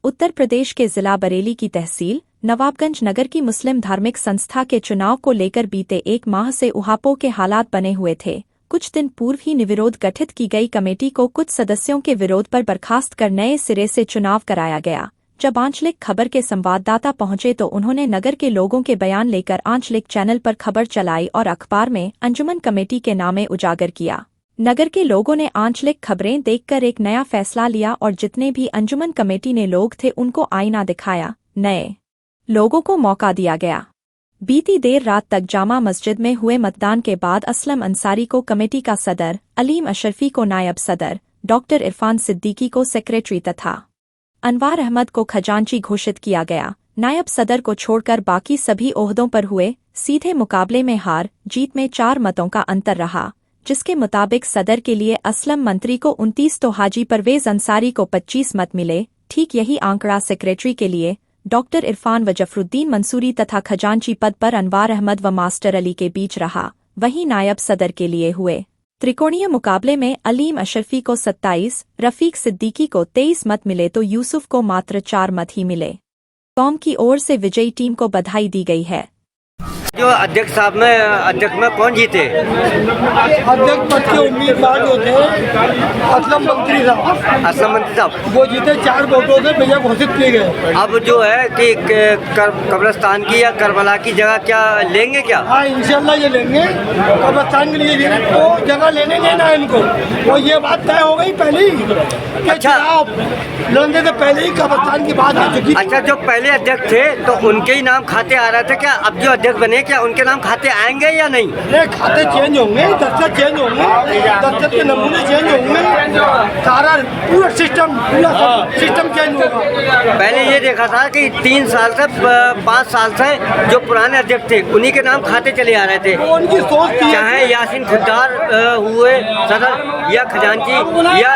उत्तर प्रदेश के जिला बरेली की तहसील नवाबगंज नगर की मुस्लिम धार्मिक संस्था के चुनाव को लेकर बीते एक माह से ऊहापोह के हालात बने हुए थे। कुछ दिन पूर्व ही निर्विरोध गठित की गई कमेटी को कुछ सदस्यों के विरोध पर बर्खास्त कर नए सिरे से चुनाव कराया गया। जब आंचलिक खबर के संवाददाता पहुंचे तो उन्होंने नगर के लोगों के बयान लेकर आंचलिक चैनल पर खबर चलाई और अखबार में अंजुमन कमेटी के नामे उजागर किया। नगर के लोगों ने आंचलिक खबरें देखकर एक नया फैसला लिया और जितने भी अंजुमन कमेटी ने लोग थे उनको आईना दिखाया, नए लोगों को मौका दिया गया। बीती देर रात तक जामा मस्जिद में हुए मतदान के बाद असलम अंसारी को कमेटी का सदर, अलीम अशरफी को नायब सदर, डॉक्टर इरफान सिद्दीकी को सेक्रेटरी तथा अनवार अहमद को खजांची घोषित किया गया। नायब सदर को छोड़कर बाकी सभी ओहदों पर हुए सीधे मुकाबले में हार जीत में 4 मतों का अंतर रहा, जिसके मुताबिक सदर के लिए असलम मंत्री को 29 तो हाजी परवेज अंसारी को 25 मत मिले। ठीक यही आंकड़ा सेक्रेटरी के लिए डॉक्टर इरफान व जफरुद्दीन मंसूरी तथा खजांची पद पर अनवार अहमद व मास्टर अली के बीच रहा। वहीं नायब सदर के लिए हुए त्रिकोणीय मुकाबले में अलीम अशरफी को 27, रफीक सिद्दीकी को 23 मत मिले तो यूसुफ को मात्र 4 मत ही मिले। कौम की ओर से विजयी टीम को बधाई दी गई है। जो अध्यक्ष में कौन जीते? अध्यक्ष पद के उम्मीदवार जो थे असलम मंत्री साहब वो जीते, 4 वोटों से विजय घोषित किए गए। अब जो है कि कब्रिस्तान की या करबला की जगह क्या लेंगे क्या? हाँ, इंशाल्लाह ये लेंगे। कब्रिस्तान के लिए तो जगह लेने देना है इनको, वो ये बात तय हो गई पहले ही। अच्छा, लड़ने से पहले ही कब्रिस्तान की बात आ चुकी। अच्छा, जो पहले अध्यक्ष थे तो उनके ही नाम खाते आ रहे थे क्या? अब जो अध्यक्ष बने क्या उनके नाम खाते आएंगे या नहीं? खाते चेंज होंगे, दस्तखत चेंज होंगे, दस्तखत के नमूने चेंज होंगे, सारा पूरा सिस्टम चेंज होगा। पहले ये देखा था कि 3 साल से 5 साल से जो पुराने अध्यक्ष थे उन्हीं के नाम खाते चले आ रहे थे। उनकी सोच थी, चाहे यासीन खुद्दार हुए सदर या खजांची या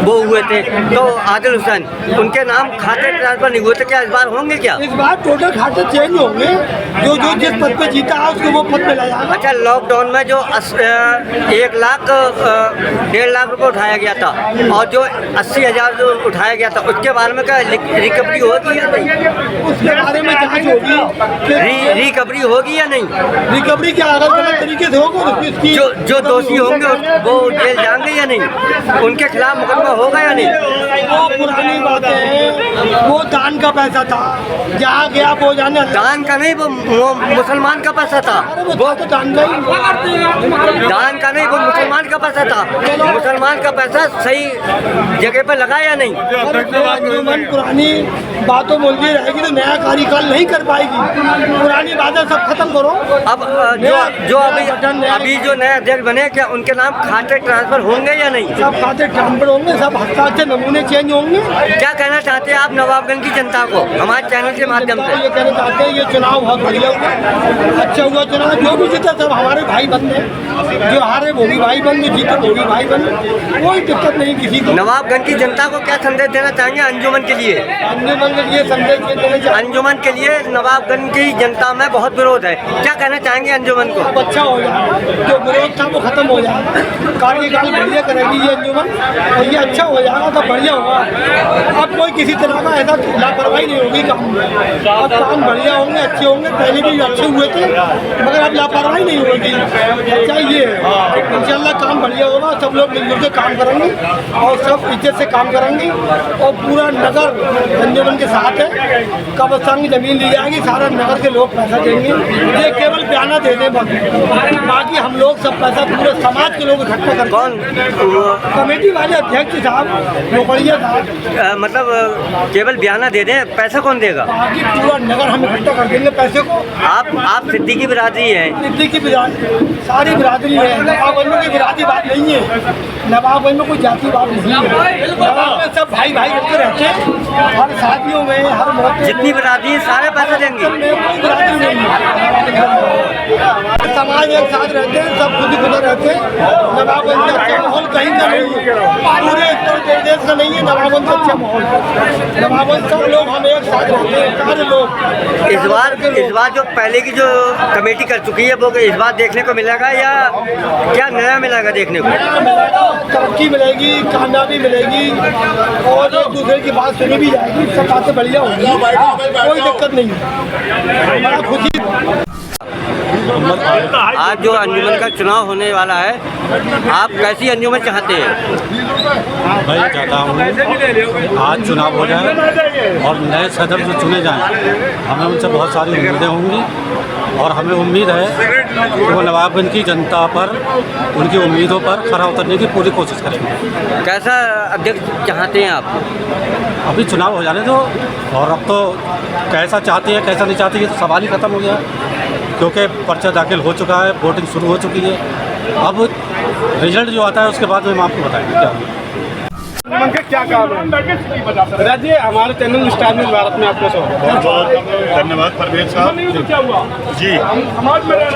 वो हुए थे तो आदिल हुसैन, उनके नाम खाते ट्रांसफर नहीं हुए थे। क्या इस बार होंगे क्या? इस बार टोटल खाते चेंज होंगे, जो जिस पद पे जीता है उसको वो पद पे लाया। अच्छा, लॉकडाउन में जो 1 लाख 1.5 लाख रुपये उठाया गया था और जो 80,000 जो उठाया गया था उसके बारे में क्या रिकवरी होगी या नहीं? उसके बारे में जांच होगी। रिकवरी होगी या नहीं? रिकवरी क्या अलग तरीके से होगा? जो दोषी होंगे वो जेल जाएंगे या नहीं? उनके खिलाफ मुकदमा होगा या नहीं? वो पुरानी बातें हैं, वो दान का पैसा था, जहाँ गया वो जाने। दान का नहीं, वो मुसलमान का पैसा था। वो तो दान का नहीं, वो मुसलमान का पैसा था। मुसलमान का पैसा सही जगह पर लगा या नहीं? पुरानी बातों बोलती रहेगी तो नया कार्यकाल नहीं कर पाएगी। पुरानी बातें सब खत्म करो। अब जो अभी जो नए अध्यक्ष बने क्या उनके नाम खाते ट्रांसफर होंगे या नहीं? सब खाते ट्रांसफर होंगे, सब हस्ताक्षर नमूने चेंज होंगे। क्या कहना चाहते हैं आप नवाबगंज की जनता को हमारे चैनल के माध्यम से? ये कहना चाहते हैं ये चुनाव बहुत बढ़िया हुआ, अच्छा हुआ चुनाव। जो भी जीता सब हमारे भाई बंधे, जो हारे वो भी भाई बंधे, जीते वो भी भाई बंधे, कोई दिक्कत नहीं किसी को। नवाबगंज की जनता को क्या संदेश देना चाहेंगे अंजुमन के लिए? अंजुमन के लिए संदेश देना चाहिए। अंजुमन के लिए नवाबगंज की जनता में बहुत विरोध है, क्या कहना चाहेंगे अंजुमन को? अब अच्छा हो जाएगा, जो विरोध था वो खत्म हो जाएगा, कार्यकाल बढ़िया करेगी ये अंजुमन और ये अच्छा हो जाएगा तो बढ़िया होगा। अब कोई किसी तरह का ऐसा लापरवाही नहीं होगी काम में। अब काम बढ़िया होंगे, अच्छे होंगे, पहले भी अच्छे हुए थे मगर अब लापरवाही नहीं होगी। अच्छा ये इंशाल्लाह काम बढ़िया होगा, सब लोग मिलजुल के काम करेंगे और सब इज्जत से काम करेंगे और पूरा नगर अंजुमन के साथ है। कब्रिस्तान की जमीन ली जाएगी, सारा नगर के लोग पैसा देंगे, ये केवल बयाना दे दें बाकी हम लोग सब पैसा पूरे समाज के लोग इकट्ठा कर। कौन? कमेटी वाले अध्यक्ष साहब, लोकड़िया साहब। मतलब केवल बयाना दे दें, पैसा कौन देगा? बाकी पूरा नगर हम इकट्ठा कर देंगे पैसे को। आप सिद्दीकी बिरादरी है? सिद्दीकी बिरादरी सारी बिरादरी है, नवाबगंज की बिरादरी बात नहीं है। नवाबगंज में कोई जाति बात नहीं है, नवाब में सब भाई भाई होकर रहते हैं। हर शादियों में हर मौके जितनी बिरादरी सारे पैसे देंगे। कोई बिरादरी नहीं है, समाज एक साथ रहते हैं, सब खुद ही खुद रहते हैं। नवाबगंज का अच्छा माहौल कहीं का नहीं है, पूरे उत्तर प्रदेश का नहीं है नवाबगंज का अच्छा माहौल। नवाबगंज सब लोग हम एक साथ रहते हैं, सारे लोग। इस बार जो पहले की जो कमेटी कर चुकी है वो इस बार देखने को मिलेगा या क्या नया मिलेगा देखने को? तरक्की मिलेगी, कामयाबी मिलेगी और एक दूसरे की बात सुनी भी जाएगी, सब बातें बढ़िया होंगी, कोई दिक्कत नहीं है। बड़ा खुशी। आज जो अंजुमन का चुनाव होने वाला है, आप कैसी अंजुमन चाहते हैं? मैं चाहता हूँ आज चुनाव हो जाए और नए सदर जो चुने जाएं, हमें उनसे बहुत सारी उम्मीदें होंगी और हमें उम्मीद है कि वो नवाबगंज की जनता पर उनकी उम्मीदों पर खरा उतरने की पूरी कोशिश करेंगे। कैसा अध्यक्ष चाहते हैं आप? अभी चुनाव हो जाने दो, और अब तो कैसा चाहते हैं कैसा नहीं चाहते ये तो सवाल ही ख़त्म हो गया, क्योंकि पर्चा दाखिल हो चुका है, वोटिंग शुरू हो चुकी है। अब रिजल्ट जो आता है उसके बाद में हम आपको बताएंगे क्या अंजुमन के क्या काम है। राजी हमारे चैनल स्टार न्यूज़ भारत में आपका स्वागत है। बहुत धन्यवाद परवेज साहब जी।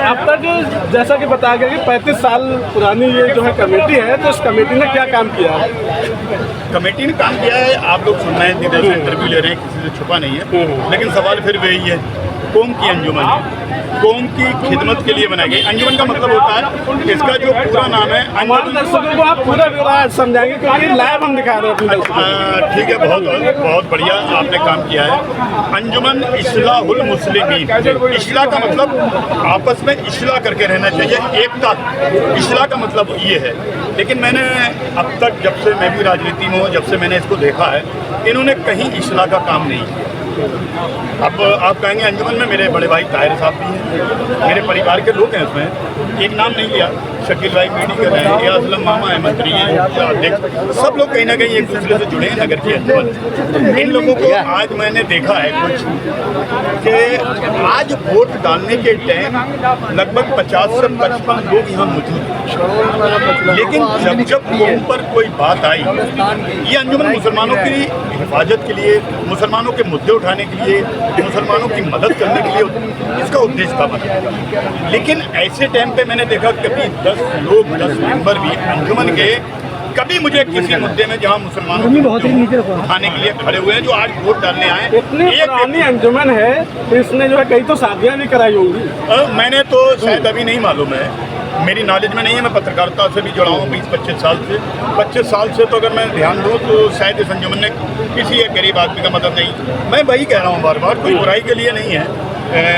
अब तक जैसा कि बताया गया कि 35 साल पुरानी ये जो है कमेटी है, तो इस कमेटी ने क्या काम किया है? कमेटी ने काम किया है, आप लोग सुन रहे हैं, इतनी देर से इंटरव्यू ले रहे हैं, किसी से छुपा नहीं है, लेकिन सवाल फिर वही है, कौम की अंजुमन है, कौम की खिदमत के लिए बनाई गई। अंजुमन का मतलब होता है, इसका जो पूरा नाम है, हमारे दर्शकों को आप पूरा ब्यौरा समझाएंगे क्योंकि लाइव हम दिखा रहे हैं अपने दर्शकों। ठीक है, बहुत बढ़िया आपने काम किया है। अंजुमन इस्लाहुल मुस्लिमीन, इस्लाह का मतलब आपस में इस्लाह करके रहना चाहिए, एकता। इस्लाह का मतलब ये है। लेकिन मैंने अब तक, जब से मैं भी राजनीति में हूँ, जब से मैंने इसको देखा है, इन्होंने कहीं इस्लाह का काम नहीं किया। अब आप कहेंगे अंजुमन में मेरे बड़े भाई ताहिर साहब भी हैं, मेरे परिवार के लोग हैं उसमें, एक नाम नहीं लिया, शकील भाई पीडी कर रहे हैं, या असलम मामा है, मंत्री हैं, अध्यक्ष, सब लोग कहीं ना कहीं एक दूसरे से जुड़े हैं नगर की अंजुमन। इन लोगों को आज मैंने देखा है कुछ कि आज वोट डालने के टाइम लगभग 50 से 55 लोग यहाँ मौजूद हैं, लेकिन जब जब कौम पर कोई बात आई, ये अंजुमन मुसलमानों की हिफाजत के लिए, मुसलमानों के मुद्दे उठाने के लिए, मुसलमानों की मदद करने के लिए इसका उद्देश्य था बना। लेकिन ऐसे टाइम पे मैंने देखा कभी 10 लोग, 10 मेंबर भी अंजुमन के, कभी मुझे किसी मुद्दे में जहां मुसलमानों को उठाने के लिए खड़े हुए हैं, जो आज वोट डालने आए, इतनी पुरानी अंजुमन है, इसने जो है कई तो शादियाँ भी कराई होंगी। मैंने तो शायद अभी नहीं मालूम है, मेरी नॉलेज में नहीं है। मैं पत्रकारिता से भी जुड़ा हूँ 20-25 साल से। 25 साल से तो अगर मैं ध्यान दूँ तो शायद इस अंजुमन ने किसी एक गरीब आदमी का मदद नहीं। मैं वही कह रहा हूँ बार बार, कोई बुराई के लिए नहीं है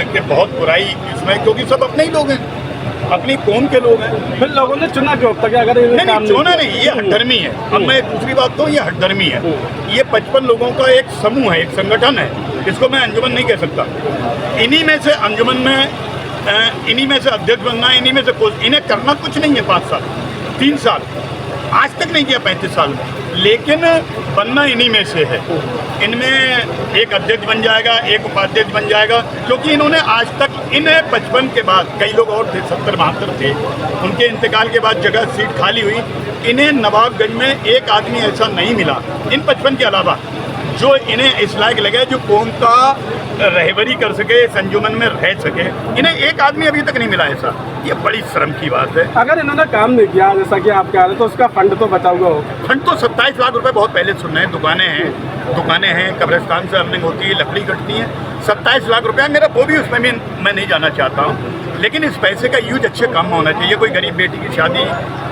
कि बहुत बुराई इसमें, क्योंकि सब अपने ही लोग हैं, अपनी कौम के लोग हैं। फिर लोगों ने चुना क्यों तक? अगर नहीं, चुना नहीं, ये हठधर्मी है। अब मैं दूसरी बात कहूँ, ये हठधर्मी है। ये 55 लोगों का एक समूह है, एक संगठन है, इसको मैं अंजुमन नहीं कह सकता। इन्हीं में से अंजुमन में, इन्हीं में से अध्यक्ष बनना, इन्हीं में से इन्हें करना कुछ नहीं है। 5 साल 3 साल आज तक नहीं किया 35 साल में, लेकिन बनना इन्हीं में से है। इनमें एक अध्यक्ष बन जाएगा, एक उपाध्यक्ष बन जाएगा, क्योंकि इन्होंने आज तक, इन्हें 55 के बाद, कई लोग और थे 70-72 थे, उनके इंतकाल के बाद जगह सीट खाली हुई, इन्हें नवाबगंज में एक आदमी ऐसा नहीं मिला इन 55 के अलावा जो इन्हें इस लायक लगे, जो कौम का रहबरी कर सके, इस अंजुमन में रह सके। इन्हें एक आदमी अभी तक नहीं मिला ऐसा, ये बड़ी शर्म की बात है। अगर इन्होंने काम नहीं किया जैसा कि आप कह रहे हैं, तो उसका फंड तो बचा हुआ हो। फंड तो 27 लाख रुपए बहुत पहले सुन रहे हैं। दुकानें हैं, कब्रिस्तान से अर्निंग होती है, लकड़ी कटती है, 27 लाख रुपया मेरा, वो भी उसमें भी मैं नहीं जाना चाहता हूँ। लेकिन इस पैसे का यूज अच्छे काम में होना चाहिए। कोई गरीब बेटी की शादी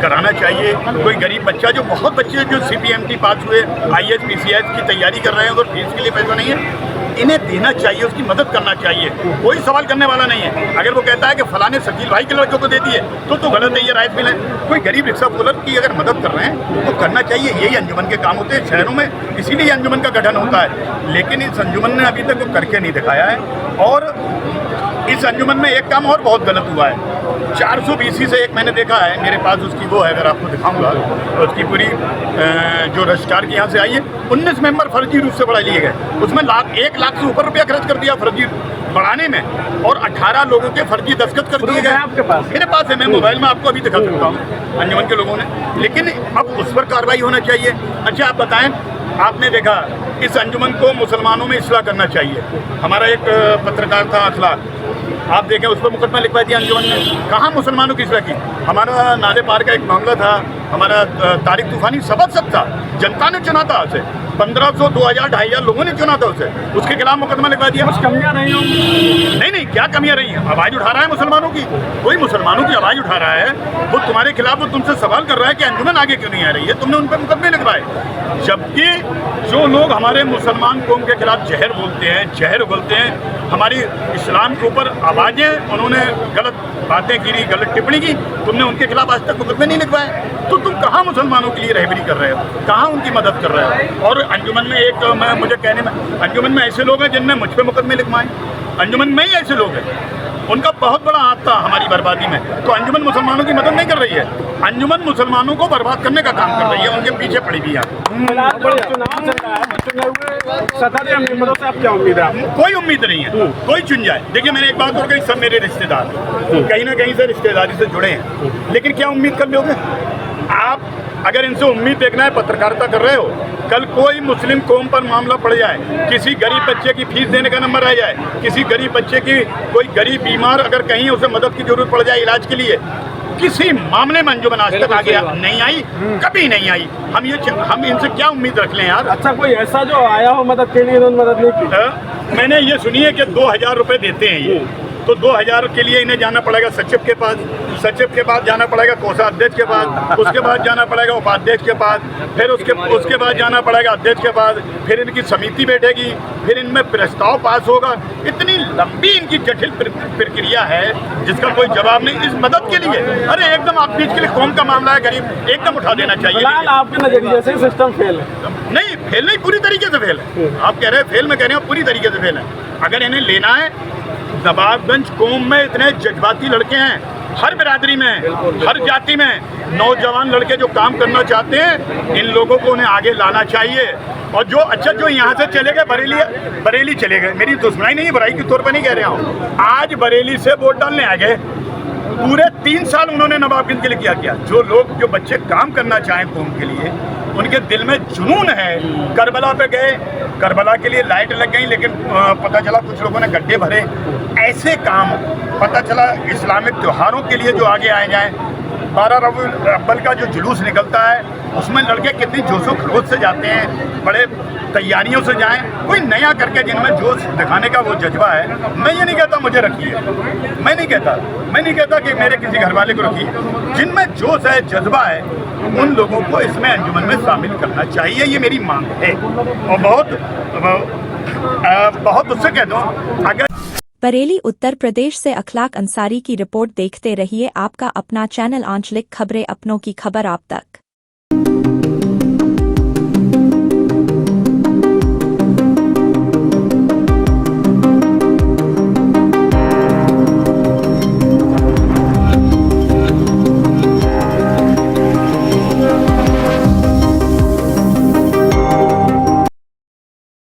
कराना चाहिए, कोई गरीब बच्चा, जो बहुत बच्चे जो CPMT पास हुए, IAS PCS की तैयारी कर रहे हैं, और फीस के लिए पैसा नहीं है, इन्हें देना चाहिए, उसकी मदद करना चाहिए। कोई सवाल करने वाला नहीं है। अगर वो कहता है कि फलाने शकील भाई के लड़कों को दे दिए तो गलत है, ये राइट मिले। कोई गरीब रिक्शा पुलर की अगर मदद कर रहे हैं तो करना चाहिए। यही अंजुमन के काम होते हैं शहरों में, इसीलिए अंजुमन का गठन होता है। लेकिन इस अंजुमन ने अभी तक वो करके नहीं दिखाया है। और इस अंजुमन में एक काम और बहुत गलत हुआ है। 400 BC से एक मैंने देखा है, मेरे पास उसकी वो है, अगर आपको दिखाऊंगा तो उसकी पूरी जो रजिस्ट्रार की यहाँ से आई है, 19 मेंबर फर्जी रूप से बढ़ा लिए गए। उसमें 1 लाख से ऊपर रुपया खर्च कर दिया फर्जी बढ़ाने में, और 18 लोगों के फर्जी दस्तखत कर दिए गए। आपके पास? मेरे पास है, मैं मोबाइल में आपको अभी दिखा सकता हूँ अंजुमन के लोगों ने। लेकिन अब उस पर कार्रवाई होना चाहिए। अच्छा आप बताएं, आपने देखा इस अंजुमन को मुसलमानों में इस्लाह करना चाहिए। हमारा एक पत्रकार था अखलाक, आप देखें उस पर मुकदमा लिखवा दिया अंजुमन ने। कहाँ मुसलमानों की इसलाह की? हमारा नाले पार का एक मामला था, हमारा तारिक तूफानी सब्र था, जनता ने चुना था उसे, 1500, 2000, 2500 लोगों ने चुना था उसे, उसके खिलाफ मुकदमा लिखवा दिया। कुछ कमियां नहीं होंगी? नहीं, क्या कमियां रही हैं? आवाज़ उठा रहा है मुसलमानों की, कोई मुसलमानों की आवाज़ उठा रहा है, वो तुम्हारे खिलाफ, वो तुमसे सवाल कर रहा है कि अंजुमन आगे क्यों नहीं आ रही है, तुमने उन पर मुकदमे लिखवाए। जबकि जो लोग हमारे मुसलमान कौम के खिलाफ जहर बोलते हैं, हमारी इस्लाम के ऊपर आवाज़ें, उन्होंने गलत बातें की, गलत टिप्पणी की, तुमने उनके खिलाफ आज तक मुकदमे नहीं लिखवाए। तो तुम कहाँ मुसलमानों के लिए रहबरी कर रहे हो, कहाँ उनकी मदद कर रहे हो? और अंजुमन में मुझे कहने में, अंजुमन में ऐसे लोग हैं जिनने मुझ पर मुकदमे लिखवाए, अंजुमन में ही ऐसे लोग हैं, उनका बहुत बड़ा हाथ था हमारी बर्बादी में। तो अंजुमन मुसलमानों की मदद नहीं कर रही है, अंजुमन मुसलमानों को बर्बाद करने का काम कर रही है, उनके पीछे पड़ी भी है। चुनाव चल रहा है, चुने हुए सत्ताधारी मेंबरों से आप क्या उम्मीद है? कोई उम्मीद नहीं है, कोई चुन जाए। देखिए, मैंने एक बात और कही, सब मेरे रिश्तेदार हैं, कहीं ना कहीं से रिश्तेदारी से जुड़े हैं, लेकिन क्या उम्मीद कर लोगे आप? अगर इनसे उम्मीद देखना है, पत्रकारिता कर रहे हो, कल कोई मुस्लिम कौम पर मामला पड़ जाए, किसी गरीब बच्चे की फीस देने का नंबर आ जाए, किसी गरीब बच्चे की, कोई गरीब बीमार अगर कहीं उसे मदद की जरूरत पड़ जाए इलाज के लिए, किसी मामले में अंजुमन आज तक आगे नहीं आई, कभी नहीं आई। हम इनसे क्या उम्मीद रख लें यार? अच्छा, कोई ऐसा जो आया हो मदद के लिए, इन्होंने मदद नहीं की? मैंने ये सुनी है कि 2000 रुपये देते हैं ये, तो 2000 के लिए इन्हें जाना पड़ेगा सचिव के पास, सचिव के बाद जाना पड़ेगा कोषाध्यक्ष के पास, उसके बाद जाना पड़ेगा उपाध्यक्ष के पास, फिर उसके बाद जाना पड़ेगा अध्यक्ष के पास, फिर इनकी समिति बैठेगी, फिर इनमें प्रस्ताव पास होगा। इतनी लंबी इनकी जटिल प्रक्रिया है जिसका कोई जवाब नहीं। इस मदद के लिए, अरे एकदम आप बीच के लिए कौन का मामला है, गरीब एकदम उठा देना चाहिए। आपके नजरिए से सिस्टम फेल है? नहीं, फेल नहीं, पूरी तरीके से फेल है। आप कह रहे हैं फेल, मैं कह रहा हूँ पूरी तरीके से फेल है। अगर इन्हें लेना है, नवाबगंज कौम में इतने जज्बाती लड़के हैं, हर बिरादरी में, हर जाति में नौजवान लड़के जो काम करना चाहते हैं, इन लोगों को उन्हें आगे लाना चाहिए। और जो यहाँ से चले गए, बरेली चले गए, मेरी दुश्मनी नहीं है, बुराई के तौर पर नहीं कह रहा हूँ, आज बरेली से वोट डालने आ गए, पूरे 3 साल उन्होंने नवाबगंज के लिए किया। जो बच्चे काम करना चाहें कौम के लिए, उनके दिल में जुनून है। करबला पे गए, करबला के लिए लाइट लग गई, लेकिन पता चला कुछ लोगों ने गड्ढे भरे। ऐसे काम पता चला इस्लामिक त्योहारों के लिए जो आगे आए जाएं, 12 रबीउल अव्वल का जो जुलूस निकलता है, उसमें लड़के कितनी जोशो खरोश से जाते हैं, बड़े तैयारियों से जाएं, कोई नया करके जिनमें जोश दिखाने का वो जज्बा है। मैं ये नहीं कहता मुझे रखिए, मैं नहीं कहता कि मेरे किसी घर वाले को रखिए, जिनमें जोश है, जज्बा है, उन लोगों को इसमें अंजुमन में शामिल करना चाहिए, ये मेरी मांग है। और बहुत उससे कह दो, अगर बरेली उत्तर प्रदेश से अखलाक अंसारी की रिपोर्ट देखते रहिए आपका अपना चैनल आंचलिक खबरें, अपनों की खबर आप तक।